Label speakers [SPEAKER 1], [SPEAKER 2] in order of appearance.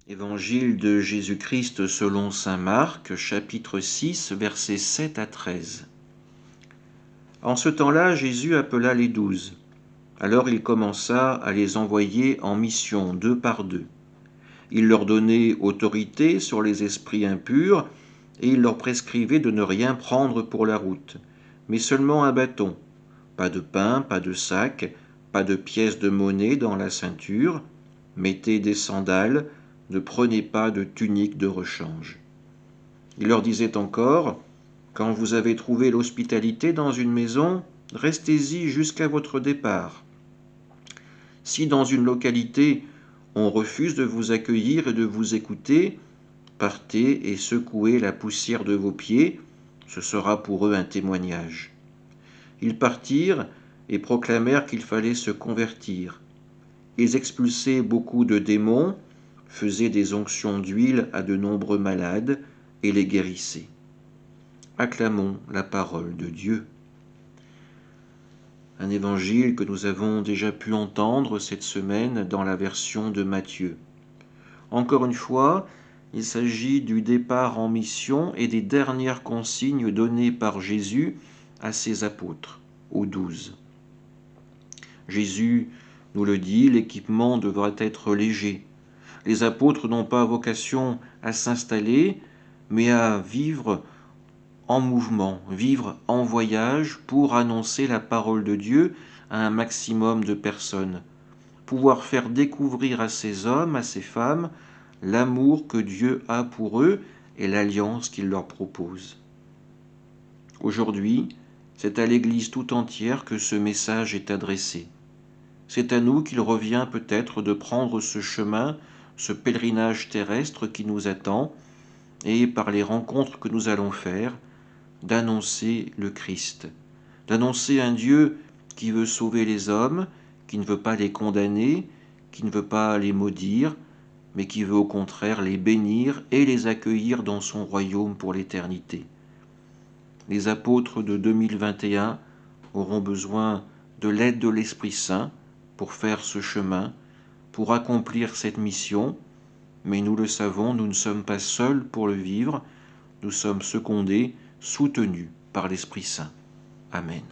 [SPEAKER 1] Évangile de Jésus-Christ selon saint Marc, chapitre 6, versets 7 à 13. En ce temps-là, Jésus appela les 12. Alors il commença à les envoyer en mission 2 par 2. Il leur donnait autorité sur les esprits impurs et il leur prescrivait de ne rien prendre pour la route, mais seulement un bâton. Pas de pain, pas de sac, pas de pièces de monnaie dans la ceinture. Mettez des sandales, ne prenez pas de tunique de rechange. Il leur disait encore, quand vous avez trouvé l'hospitalité dans une maison, restez-y jusqu'à votre départ. Si dans une localité on refuse de vous accueillir et de vous écouter, partez et secouez la poussière de vos pieds, ce sera pour eux un témoignage. Ils partirent et proclamèrent qu'il fallait se convertir. Ils expulsaient beaucoup de démons, faisaient des onctions d'huile à de nombreux malades et les guérissaient. Acclamons la parole de Dieu. Un évangile que nous avons déjà pu entendre cette semaine dans la version de Matthieu. Encore une fois, il s'agit du départ en mission et des dernières consignes données par Jésus à ses apôtres, aux 12. Jésus nous le dit, l'équipement devra être léger. Les apôtres n'ont pas vocation à s'installer, mais à vivre en mouvement, vivre en voyage pour annoncer la parole de Dieu à un maximum de personnes, pouvoir faire découvrir à ces hommes, à ces femmes, l'amour que Dieu a pour eux et l'alliance qu'il leur propose. Aujourd'hui, c'est à l'Église tout entière que ce message est adressé. C'est à nous qu'il revient peut-être de prendre ce chemin, ce pèlerinage terrestre qui nous attend, et par les rencontres que nous allons faire, d'annoncer le Christ, d'annoncer un Dieu qui veut sauver les hommes, qui ne veut pas les condamner, qui ne veut pas les maudire, mais qui veut au contraire les bénir et les accueillir dans son royaume pour l'éternité. Les apôtres de 2021 auront besoin de l'aide de l'Esprit Saint pour faire ce chemin, pour accomplir cette mission, mais nous le savons, nous ne sommes pas seuls pour le vivre, nous sommes secondés, soutenus par l'Esprit Saint. Amen.